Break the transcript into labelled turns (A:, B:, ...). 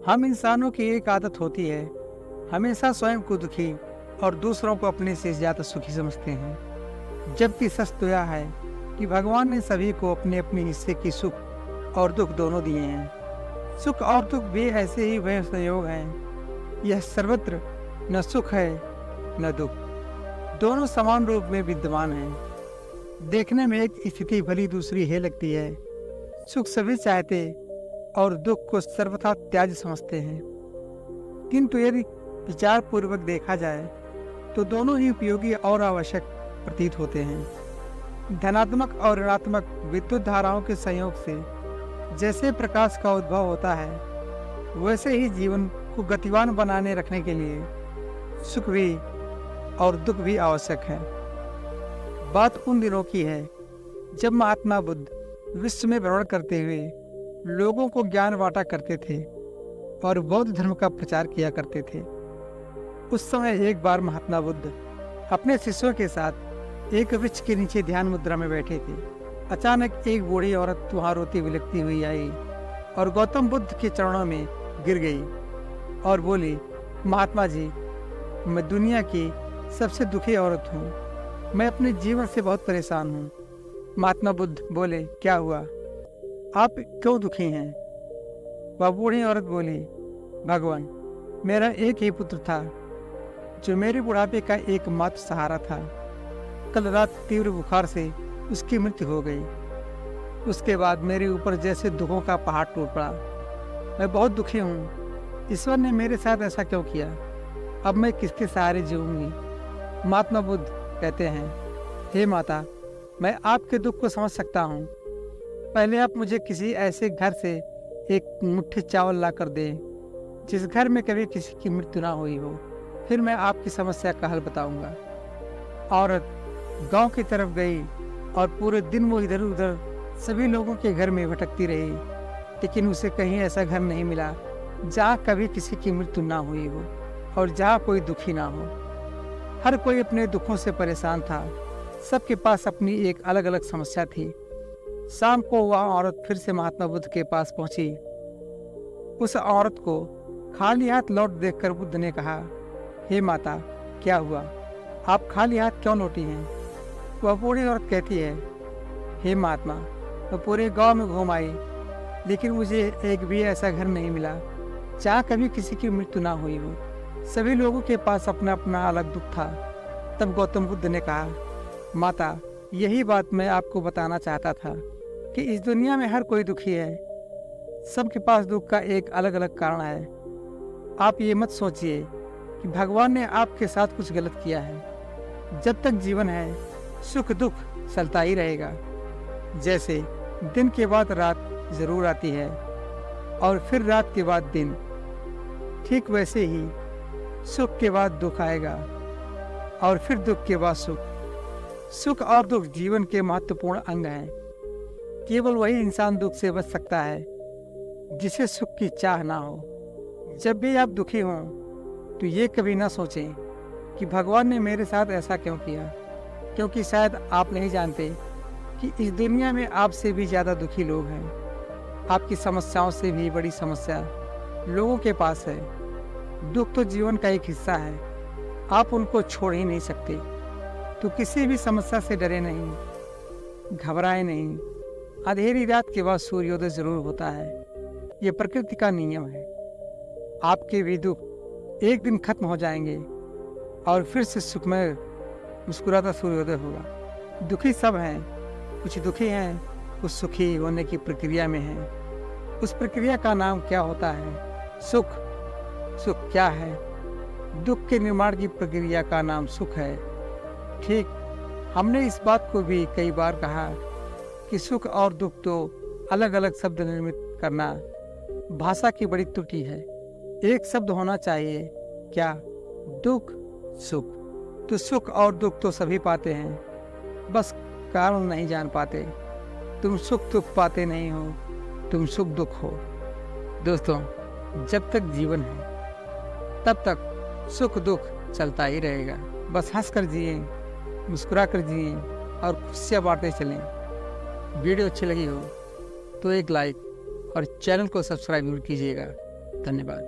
A: हम इंसानों की एक आदत होती है, हमेशा स्वयं को दुखी और दूसरों को अपने से ज़्यादा सुखी समझते हैं। जबकि सच तो यह है कि भगवान ने सभी को अपने अपने हिस्से की सुख और दुख दोनों दिए हैं। सुख और दुख भी ऐसे ही वह संयोग हैं। यह सर्वत्र न सुख है न दुख, दोनों समान रूप में विद्यमान हैं। देखने में एक स्थिति भली दूसरी है लगती है। सुख सभी चाहते और दुख को सर्वथा त्याज्य समझते हैं। किंतु यदि विचार पूर्वक देखा जाए तो दोनों ही उपयोगी और आवश्यक प्रतीत होते हैं। धनात्मक और ऋणात्मक विद्युत धाराओं के संयोग से जैसे प्रकाश का उद्भव होता है, वैसे ही जीवन को गतिवान बनाने रखने के लिए सुख भी और दुख भी आवश्यक है। बात उन दिनों की है जब महात्मा बुद्ध विश्व में भ्रमण करते हुए लोगों को ज्ञान बांटा करते थे और बौद्ध धर्म का प्रचार किया करते थे। उस समय एक बार महात्मा बुद्ध अपने शिष्यों के साथ एक वृक्ष के नीचे ध्यान मुद्रा में बैठे थे। अचानक एक बूढ़ी औरत वहां रोती बिलखती हुई आई और गौतम बुद्ध के चरणों में गिर गई और बोली, महात्मा जी, मैं दुनिया की सबसे दुखी औरत हूँ। मैं अपने जीवन से बहुत परेशान हूँ। महात्मा बुद्ध बोले, क्या हुआ? आप क्यों दुखी हैं? वह बूढ़ी औरत बोली, भगवान, मेरा एक ही पुत्र था जो मेरे बुढ़ापे का एकमात्र सहारा था। कल रात तीव्र बुखार से उसकी मृत्यु हो गई। उसके बाद मेरे ऊपर जैसे दुखों का पहाड़ टूट पड़ा। मैं बहुत दुखी हूँ। ईश्वर ने मेरे साथ ऐसा क्यों किया? अब मैं किसके सहारे जीऊंगी? महात्मा बुद्ध कहते हैं, हे माता, मैं आपके दुख को समझ सकता हूँ। पहले आप मुझे किसी ऐसे घर से एक मुट्ठी चावल ला कर दें जिस घर में कभी किसी की मृत्यु ना हुई हो, फिर मैं आपकी समस्या का हल बताऊंगा। औरत गांव की तरफ गई और पूरे दिन वो इधर उधर सभी लोगों के घर में भटकती रही, लेकिन उसे कहीं ऐसा घर नहीं मिला जहाँ कभी किसी की मृत्यु ना हुई हो और जहाँ कोई दुखी ना हो। हर कोई अपने दुखों से परेशान था। सबके पास अपनी एक अलग अलग समस्या थी। शाम को वह औरत फिर से महात्मा बुद्ध के पास पहुंची। उस औरत को खाली हाथ लौट देखकर बुद्ध ने कहा, हे माता, क्या हुआ? आप खाली हाथ क्यों लौटी हैं? वह बूढ़ी औरत कहती है, हे महात्मा, मैं पूरे गांव में घूम आई, लेकिन मुझे एक भी ऐसा घर नहीं मिला जहाँ कभी किसी की मृत्यु ना हुई हो। सभी लोगों के पास अपना अपना अलग दुख था। तब गौतम बुद्ध ने कहा, माता, यही बात मैं आपको बताना चाहता था कि इस दुनिया में हर कोई दुखी है। सबके पास दुख का एक अलग अलग कारण है। आप ये मत सोचिए कि भगवान ने आपके साथ कुछ गलत किया है। जब तक जीवन है, सुख दुख चलता ही रहेगा। जैसे दिन के बाद रात जरूर आती है और फिर रात के बाद दिन, ठीक वैसे ही सुख के बाद दुख आएगा और फिर दुख के बाद सुख। सुख और दुख जीवन के महत्वपूर्ण अंग हैं। केवल वही इंसान दुख से बच सकता है जिसे सुख की चाह ना हो। जब भी आप दुखी हों तो ये कभी ना सोचें कि भगवान ने मेरे साथ ऐसा क्यों किया, क्योंकि शायद आप नहीं जानते कि इस दुनिया में आपसे भी ज़्यादा दुखी लोग हैं। आपकी समस्याओं से भी बड़ी समस्या लोगों के पास है। दुख तो जीवन का एक हिस्सा है, आप उनको छोड़ ही नहीं सकते। तो किसी भी समस्या से डरे नहीं, घबराए नहीं। अंधेरी रात के बाद सूर्योदय जरूर होता है। ये प्रकृति का नियम है। आपके भी दुख एक दिन खत्म हो जाएंगे और फिर से सुखमय मुस्कुराता सूर्योदय होगा। दुखी सब हैं, कुछ दुखी हैं, कुछ सुखी होने की प्रक्रिया में हैं। उस प्रक्रिया का नाम क्या होता है? सुख। सुख क्या है? दुख के निर्माण की प्रक्रिया का नाम सुख है। ठीक, हमने इस बात को भी कई बार कहा कि सुख और दुख तो अलग अलग शब्द निर्मित करना भाषा की बड़ी त्रुटि है। एक शब्द होना चाहिए, क्या? दुख, सुख। तो सुख और दुख तो सभी पाते हैं, बस कारण नहीं जान पाते। तुम सुख दुख पाते नहीं हो, तुम सुख दुख हो। दोस्तों, जब तक जीवन है तब तक सुख दुख चलता ही रहेगा। बस हंस कर जिए, मुस्कुरा कर जिए और खुशियाँ बांटते चलें। वीडियो अच्छी लगी हो तो एक लाइक और चैनल को सब्सक्राइब जरूर कीजिएगा। धन्यवाद।